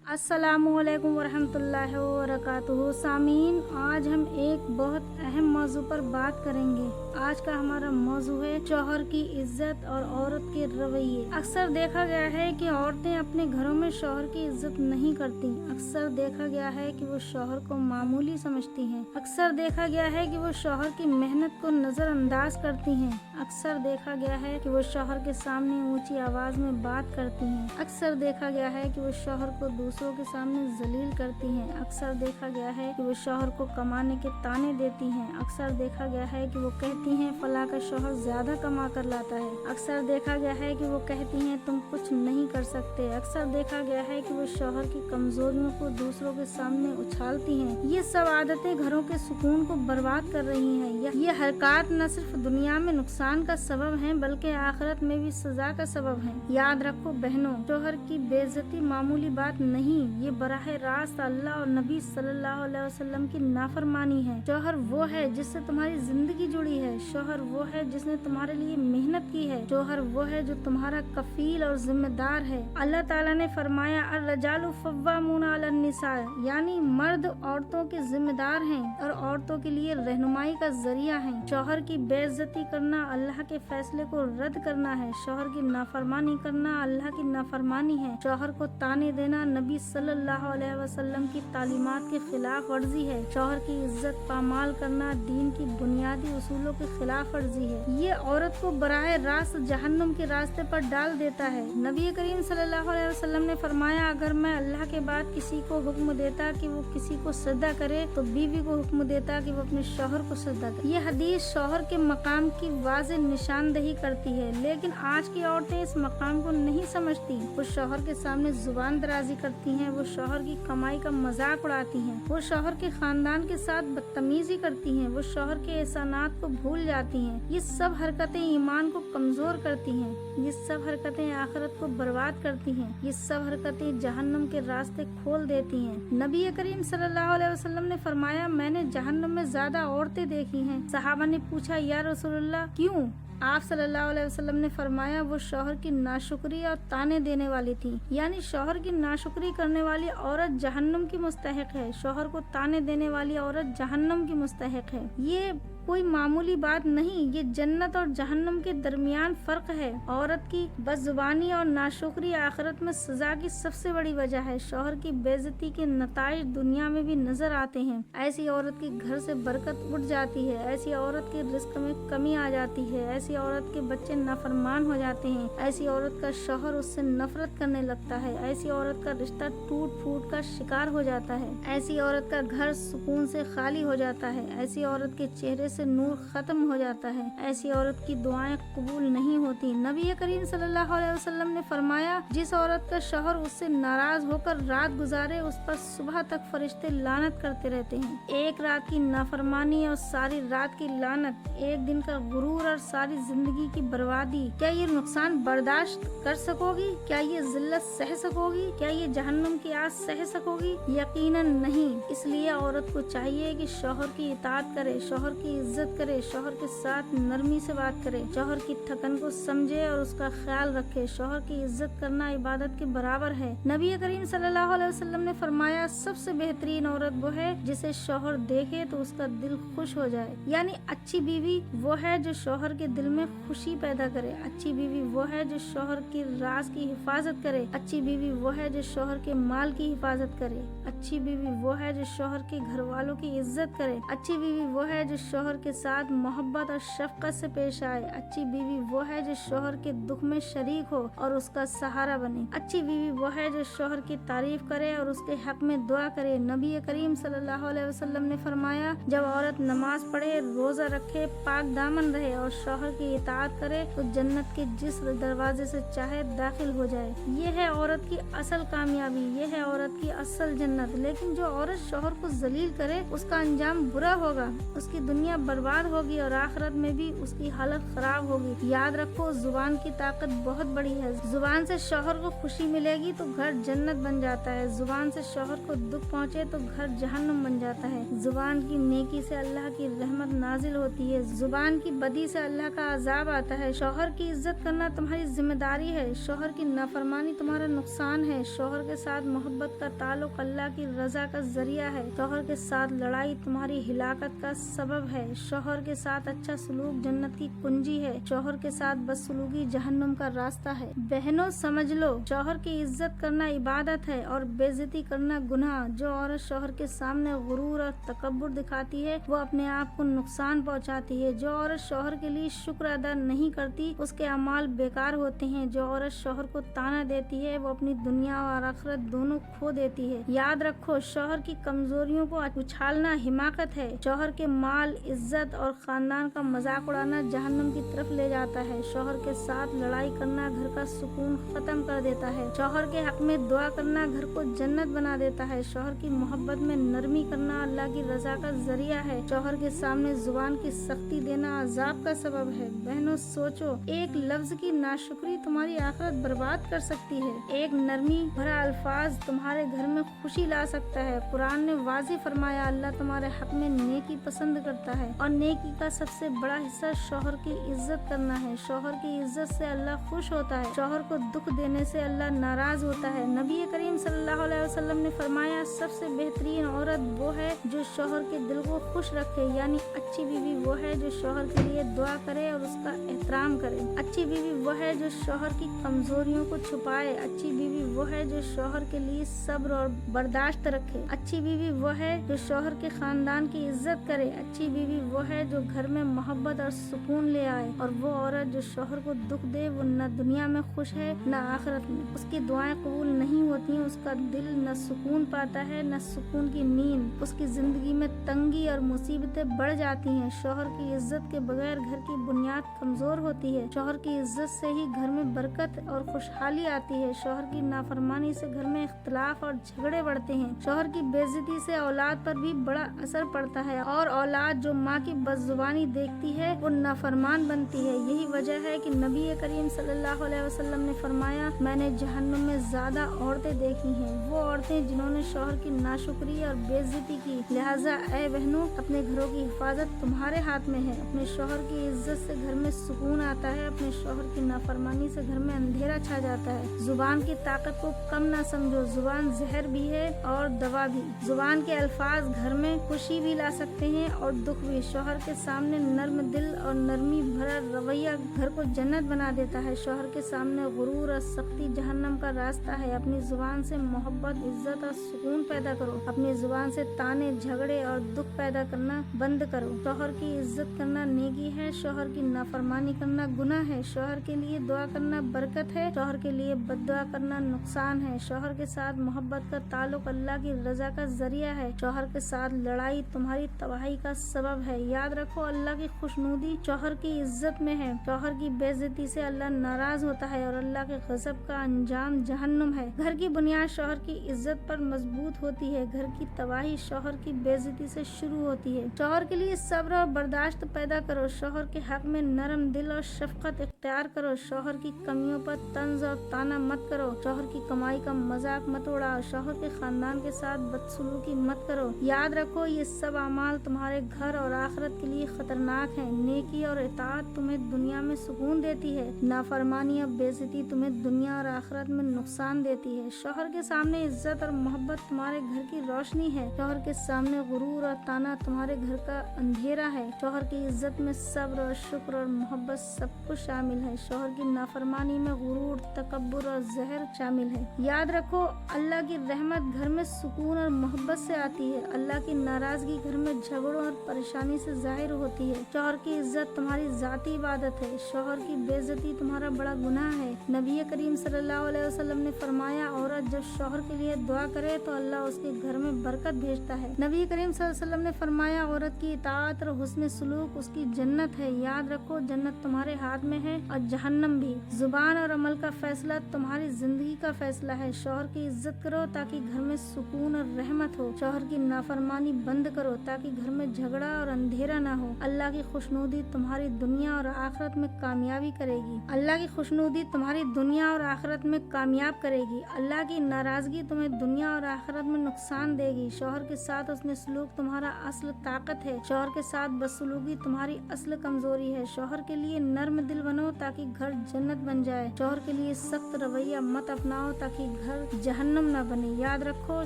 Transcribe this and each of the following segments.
अस्सलामुअलैकुम वरहमतुल्लाहि वबरकातुहू। सामीन, आज हम एक बहुत अहम मौजू पर बात करेंगे। आज का हमारा मौजू है शौहर की इज्जत और औरत के रवैये। अक्सर देखा गया है कि औरतें अपने घरों में शौहर की इज्जत नहीं करती। अक्सर देखा गया है कि वो शौहर को मामूली समझती हैं। अक्सर देखा गया है कि वो शौहर की मेहनत को नजरअंदाज करती हैं। अक्सर देखा गया है कि वो शौहर के सामने ऊंची आवाज में बात करती हैं। अक्सर देखा गया है कि वो शौहर को दूसरों के सामने जलील करती हैं। अक्सर देखा गया है कि वो शौहर को कमाने के ताने देती हैं। अक्सर देखा गया है कि वो कहती हैं फला का शौहर ज्यादा कमा कर लाता है। अक्सर देखा गया है कि वो कहती हैं तुम कुछ नहीं कर सकते। अक्सर देखा गया है कि वो शौहर की कमजोरियों को दूसरों के सामने उछालती हैं। ये सब आदतें घरों के सुकून को बर्बाद कर रही हैं। ये हरकत न सिर्फ दुनिया में नुकसान का सबब हैं बल्कि आखिरत में भी सजा का सबब हैं। याद रखो बहनों, शौहर की बेइज्जती मामूली बात नहीं, ये बराह रास्त अल्लाह और नबी सल्लल्लाहु अलैहि वसल्लम की नाफरमानी है। शौहर वो है जिससे तुम्हारी जिंदगी जुड़ी है। शौहर वो है जिसने तुम्हारे लिए मेहनत की है। शौहर वो है जो तुम्हारा कफील और जिम्मेदार है। अल्लाह ताला ने फरमाया अर्रजालु क़व्वामूना अलन निसा, यानी मर्द औरतों के जिम्मेदार हैं और औरतों के लिए रहनुमाई का जरिया है। शौहर की बेइज्जती करना अल्लाह के फैसले को रद्द करना है। शौहर की नाफरमानी करना अल्लाह की नाफरमानी है। शौहर को ताने देना नबी सल्लल्लाहु अलैहि वसल्लम की तालीमात के खिलाफ वर्जी है। शौहर की इज्जत पामाल करना दीन की बुनियादी उसूलों के खिलाफ वर्जी है। ये औरत को बराह रास्त जहन्नुम के रास्ते पर डाल देता है। नबी करीम सल्लल्लाहु अलैहि वसल्लम ने फरमाया अगर मैं अल्लाह के बाद किसी को हुक्म देता कि वो किसी को सजदा करे तो बीवी को हुक्म देता कि वो अपने शौहर को सजदा करे। ये हदीस शौहर के मकाम की वाज़ेह निशानदही करती है, लेकिन आज की औरतें इस मकाम को नहीं समझती। वो शौहर के सामने जुबान दराजी करती हैं, वो शौहर की कमाई का मजाक उड़ाती हैं, वो शौहर के खानदान के साथ बदतमीजी करती हैं, वो शौहर के एहसानात को भूल जाती हैं। ये सब हरकतें ईमान को कमजोर करती हैं। ये सब हरकतें आखिरत को बर्बाद करती हैं। ये सब हरकतें जहन्नुम के रास्ते खोल देती हैं। नबी करीम सल्लल्लाहु अलैहि वसल्लम ने फरमाया मैंने जहन्नुम में ज्यादा औरतें देखी हैं। सहाबा ने पूछा या रसूलल्लाह क्यों? आप सल्लल्लाहु अलैहि वसल्लम ने फरमाया वो शौहर की नाशुक्री और ताने देने वाली थी, यानी शौहर की नाशुक्री करने वाली औरत जहन्नुम की मुस्तहिक है। शौहर को ताने देने वाली औरत जहन्नुम की मुस्तहिक है। ये कोई मामूली बात नहीं, ये जन्नत और जहन्नुम के दरमियान फर्क है। औरत की बदजुबानी और नाशुक्री आखिरत में सजा की सबसे बड़ी वजह है। शौहर की बेइज्जती के नताइज दुनिया में भी नजर आते हैं। ऐसी औरत के घर से बरकत उठ जाती है। ऐसी औरत के रिस्क में कमी आ जाती है। ऐसी औरत के बच्चे नाफरमान हो जाते हैं। ऐसी औरत का शौहर उससे नफरत करने लगता है। ऐसी औरत का रिश्ता टूट फूट का शिकार हो जाता है। ऐसी औरत का घर सुकून से खाली हो जाता है। ऐसी औरत के चेहरे से नूर खत्म हो जाता है। ऐसी औरत की दुआएं कबूल नहीं होती। नबी करीम सल्लल्लाहु अलैहि वसल्लम ने फरमाया जिस औरत का शौहर उससे नाराज होकर रात गुजारे उस पर सुबह तक फरिश्ते लानत करते रहते हैं। एक रात की नाफरमानी और सारी रात की लानत, एक दिन का गुरूर और सारी जिंदगी की बर्बादी। क्या ये नुकसान बर्दाश्त कर सकोगी? क्या ये जिल्लत सह सकोगी? क्या ये जहन्नुम की आग सह सकोगी? यकीनन नहीं। इसलिए औरत को चाहिए कि शौहर की इताअत करे, शौहर की इज्जत करे, शौहर के साथ नरमी से बात करे, शौहर की थकन को समझे और उसका ख्याल रखे। शौहर की इज्जत करना इबादत के बराबर है। नबी करीम सल्लल्लाहु अलैहि वसल्लम ने फरमाया सबसे बेहतरीन औरत वो है जिसे शौहर देखे तो उसका दिल खुश हो जाए, यानी अच्छी बीवी वो है जो शौहर के दिल में खुशी पैदा करे। अच्छी बीवी वो है जो शौहर की राज की हिफाजत करे। अच्छी बीवी वो है जो शौहर के माल की हिफाजत करे। अच्छी बीवी वो है जो शौहर के घर वालों की इज्जत करे। अच्छी बीवी वो है जो शौहर के साथ मोहब्बत और शफकत से पेश आए। अच्छी बीवी वो है जो शौहर के दुख में शरीक हो और उसका सहारा बने। अच्छी बीवी वो है जो शौहर की तारीफ करे और उसके हक में दुआ करे। नबी करीम सल्लल्लाहु अलैहि वसल्लम ने फरमाया जब औरत नमाज पढ़े, रोजा रखे, पाक दामन रहे और शौहर की इताअत करे तो जन्नत के जिस दरवाजे से चाहे दाखिल हो जाए। ये है औरत की असल कामयाबी, ये है औरत की असल जन्नत। लेकिन जो औरत शौहर को जलील करे उसका अंजाम बुरा होगा। उसकी दुनिया برباد ہوگی اور آخرت میں بھی اس کی حالت خراب ہوگی۔ یاد رکھو زبان کی طاقت بہت بڑی ہے۔ زبان سے شوہر کو خوشی ملے گی تو گھر جنت بن جاتا ہے، زبان سے شوہر کو دکھ پہنچے تو گھر جہنم بن جاتا ہے۔ زبان کی نیکی سے اللہ کی رحمت نازل ہوتی ہے، زبان کی بدی سے اللہ کا عذاب آتا ہے۔ شوہر کی عزت کرنا تمہاری ذمہ داری ہے، شوہر کی نافرمانی تمہارا نقصان ہے۔ شوہر کے ساتھ محبت کا تعلق اللہ کی رضا کا ذریعہ ہے، شوہر کے ساتھ لڑائی تمہاری ہلاکت کا سبب ہے۔ شوہر کے ساتھ اچھا سلوک جنت کی کنجی ہے، شوہر کے ساتھ بدسلوکی جہنم کا راستہ ہے۔ بہنوں سمجھ لو، شوہر کی عزت کرنا عبادت ہے اور بے عزتی کرنا گناہ۔ جو عورت شوہر کے سامنے غرور اور تکبر دکھاتی ہے وہ اپنے آپ کو نقصان پہنچاتی ہے۔ جو عورت شوہر کے لیے شکر ادا نہیں کرتی اس کے اعمال بیکار ہوتے ہیں۔ جو عورت شوہر کو طعنہ دیتی ہے وہ اپنی دنیا اور آخرت دونوں کھو دیتی ہے۔ یاد رکھو شوہر کی کمزوریوں کو اچھالنا حماقت ہے، شوہر کے مال، عزت اور خاندان کا مذاق اڑانا جہنم کی طرف لے جاتا ہے۔ شوہر کے ساتھ لڑائی کرنا گھر کا سکون ختم کر دیتا ہے، شوہر کے حق میں دعا کرنا گھر کو جنت بنا دیتا ہے۔ شوہر کی محبت میں نرمی کرنا اللہ کی رضا کا ذریعہ ہے، شوہر کے سامنے زبان کی سختی دینا عذاب کا سبب ہے۔ بہنوں سوچو، ایک لفظ کی ناشکری تمہاری آخرت برباد کر سکتی ہے، ایک نرمی بھرا الفاظ تمہارے گھر میں خوشی لا سکتا ہے۔ قرآن نے واضح فرمایا اللہ تمہارے حق میں نیکی پسند کرتا ہے اور نیکی کا سب سے بڑا حصہ شوہر کی عزت کرنا ہے۔ شوہر کی عزت سے اللہ خوش ہوتا ہے، شوہر کو دکھ دینے سے اللہ ناراض ہوتا ہے۔ نبی کریم صلی اللہ علیہ وسلم نے فرمایا سب سے بہترین عورت وہ ہے جو شوہر کے دل کو خوش رکھے، یعنی اچھی بیوی وہ ہے جو شوہر کے لیے دعا کرے اور اس کا احترام کرے۔ اچھی بیوی وہ ہے جو شوہر کی کمزوریوں کو چھپائے، اچھی بیوی وہ ہے جو شوہر کے لیے صبر اور برداشت رکھے، اچھی بیوی وہ ہے جو شوہر کے خاندان کی عزت کرے، اچھی بیوی وہ ہے جو گھر میں محبت اور سکون لے آئے، اور وہ عورت جو شوہر کو دکھ دے وہ نہ دنیا میں خوش ہے نہ آخرت میں، اس کی دعائیں قبول نہیں ہوتی ہیں، اس کا دل نہ سکون پاتا ہے نہ سکون کی نیند، اس کی زندگی میں تنگی اور مصیبتیں بڑھ جاتی ہیں۔ شوہر کی عزت کے بغیر گھر کی بنیاد کمزور ہوتی ہے، شوہر کی عزت سے ہی گھر میں برکت اور خوشحالی آتی ہے۔ شوہر کی نافرمانی سے گھر میں اختلاف اور جھگڑے بڑھتے ہیں، شوہر کی بے عزتی سے اولاد پر بھی بڑا اثر پڑتا ہے، اور اولاد جو ماں کی بدزبانی دیکھتی ہے وہ نافرمان بنتی ہے۔ یہی وجہ ہے کہ نبی کریم صلی اللہ علیہ وسلم نے فرمایا میں نے جہنم میں زیادہ عورتیں دیکھی ہیں وہ عورتیں جنہوں نے شوہر کی ناشکری اور بے عزتی کی۔ لہٰذا اے بہنوں، اپنے گھروں کی حفاظت تمہارے ہاتھ میں ہے، اپنے شوہر کی عزت سے گھر میں سکون آتا ہے، اپنے شوہر کی نافرمانی سے گھر میں اندھیرا چھا جاتا ہے۔ زبان کی طاقت کو کم نہ سمجھو، زبان زہر بھی ہے اور دوا بھی۔ زبان کے الفاظ گھر میں خوشی بھی لا سکتے ہیں اور دکھ بھی۔ شوہر کے سامنے نرم دل اور نرمی بھرا رویہ گھر کو جنت بنا دیتا ہے، شوہر کے سامنے غرور اور سختی جہنم کا راستہ ہے۔ اپنی زبان سے محبت، عزت اور سکون پیدا کرو، اپنی زبان سے طعنے، جھگڑے اور دکھ پیدا کرنا بند کرو۔ شوہر کی عزت کرنا نیکی ہے، شوہر کی نافرمانی کرنا گناہ ہے، شوہر کے لیے دعا کرنا برکت ہے، شوہر کے لیے بد دعا کرنا نقصان ہے۔ شوہر کے ساتھ محبت کا تعلق اللہ کی رضا کا ذریعہ ہے، شوہر کے ساتھ لڑائی تمہاری تباہی کا سبب ہے۔ یاد رکھو اللہ کی خوشنودی شوہر کی عزت میں ہے، شوہر کی بے عزتی سے اللہ ناراض ہوتا ہے اور اللہ کے غضب کا انجام جہنم ہے۔ گھر کی بنیاد شوہر کی عزت پر مضبوط ہوتی ہے، گھر کی تباہی شوہر کی بے عزتی سے شروع ہوتی ہے۔ شوہر کے لیے صبر اور برداشت پیدا کرو، شوہر کے حق میں نرم دل اور شفقت اختیار کرو، شوہر کی کمیوں پر طنز اور طعنہ مت کرو، شوہر کی کمائی کا مذاق مت اڑاؤ، شوہر کے خاندان کے ساتھ بدسلوکی مت کرو۔ یاد رکھو یہ سب اعمال تمہارے گھر اور آخرت کے لیے خطرناک ہیں۔ نیکی اور اطاعت تمہیں دنیا میں سکون دیتی ہے، نافرمانی اور بے عزتی تمہیں دنیا اور آخرت میں نقصان دیتی ہے۔ شوہر کے سامنے عزت اور محبت تمہارے گھر کی روشنی ہے، شوہر کے سامنے غرور اور طعنہ تمہارے گھر کا اندھیرا ہے۔ شوہر کی عزت میں صبر اور شکر اور محبت سب کچھ شامل ہے، شوہر کی نافرمانی میں غرور، تکبر اور زہر شامل ہے۔ یاد رکھو اللہ کی رحمت گھر میں سکون اور محبت سے آتی ہے، اللہ کی ناراضگی گھر میں جھگڑوں اور پریشانی سے ظاہر ہوتی ہے۔ شوہر کی عزت تمہاری ذاتی عبادت ہے، شوہر کی بے عزتی تمہارا بڑا گناہ ہے۔ نبی کریم صلی اللہ علیہ وسلم نے فرمایا عورت जब शौहर के लिए दुआ करे तो अल्लाह उसके घर में बरकत भेजता है। नबी करीम सल्लल्लाहु अलैहि वसल्लम ने फरमाया, औरत की इताअत और हुस्न सुलूक उसकी जन्नत है। याद रखो, जन्नत तुम्हारे हाथ में है और जहन्नम भी। जुबान और अमल का फैसला तुम्हारी जिंदगी का फैसला है। शौहर की इज्जत करो ताकि घर में सुकून और रहमत हो। शौहर की नाफरमानी बंद करो ताकि घर में झगड़ा और अंधेरा ना हो। अल्लाह की खुशनुदी तुम्हारी दुनिया और आखिरत में कामयाबी करेगी। अल्लाह की खुशनुदी तुम्हारी दुनिया और आखिरत में कामयाब करेगी। अल्लाह की नाराजगी तुम्हें दुनिया और आखिरत में नुकसान देगी। शौहर के साथ उसने सलूक तुम्हारा असल ताकत है। शौहर के साथ बदसलूकी तुम्हारी असल कमजोरी है। शौहर के लिए नर्म दिल बनो ताकि घर जन्नत बन जाए। शौहर के लिए सख्त रवैया मत अपनाओ ताकि घर जहन्नम न बने। याद रखो,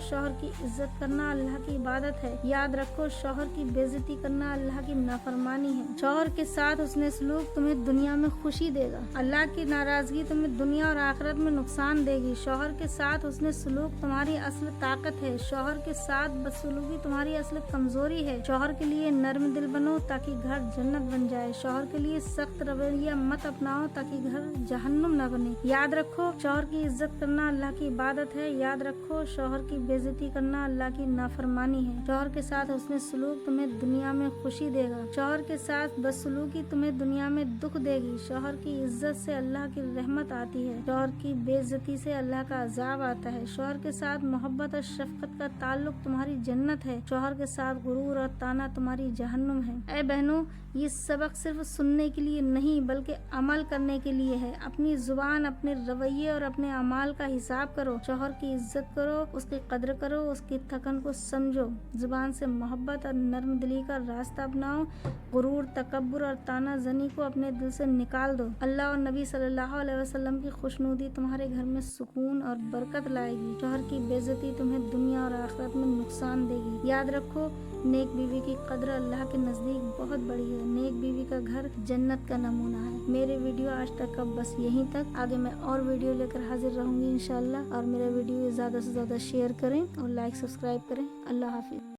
शौहर की इज्जत करना अल्लाह की इबादत है। याद रखो, शौहर की बेइज्जती करना अल्लाह की नाफरमानी है। शौहर के साथ उसने सलूक तुम्हें दुनिया में खुशी देगा। अल्लाह की नाराजगी तुम्हें दुनिया और आखिरत में नुकसान देगी। शौहर के साथ उसने सलूक तुम्हारी असल ताकत है। शौहर के साथ बदसलूकी तुम्हारी असल कमजोरी है। शौहर के लिए नर्म दिल बनो ताकि घर जन्नत बन जाए। शौहर के लिए सख्त रवैया मत अपनाओ ताकि घर जहन्नुम न बने। याद रखो, शौहर की इज्जत करना अल्लाह की इबादत है। याद रखो, शौहर की बेइज्जती करना अल्लाह की नाफरमानी है। शौहर के साथ उसने सलूक तुम्हें दुनिया में खुशी देगा। शौहर के साथ बदसलूकी तुम्हें दुनिया में दुख देगी। शौहर की इज्जत से अल्लाह की रहमत आती है। शौहर की बेइज्जती से अल्लाह का अजाब आता है। शौहर के साथ मोहब्बत और शफकत का ताल्लुक तुम्हारी जन्नत है। शौहर के साथ गुरूर और ताना तुम्हारी जहन्नुम है। ऐ बहनों, ये सबक सिर्फ सुनने के लिए नहीं बल्कि अमल करने के लिए है। अपनी जुबान, अपने रवैये और अपने अमाल का हिसाब करो। शौहर की इज्जत करो, उसकी कद्र करो, उसकी थकन को समझो। जुबान से मोहब्बत और नर्म दिली का रास्ता अपनाओ। गुरूर, तकब्बुर और ताना जनी को अपने दिल से निकाल दो। अल्लाह और नबी सल्लल्लाहु अलैहि वसल्लम की खुशनुदी तुम्हारे घर में सुकून और बरकत लाएगी। शौहर की बेइज्जती तुम्हें दुनिया और आखिरत में नुकसान देगी। याद रखो, नेक बीवी की कद्र अल्लाह के नज़दीक बहुत बड़ी है। नेक बीवी का घर जन्नत का नमूना है। मेरे वीडियो आज तक का बस यहीं तक। आगे मैं और वीडियो लेकर हाजिर रहूंगी इंशाल्लाह। और मेरा वीडियो ज़्यादा से ज़्यादा शेयर करें और लाइक सब्सक्राइब करें। अल्लाह हाफिज़।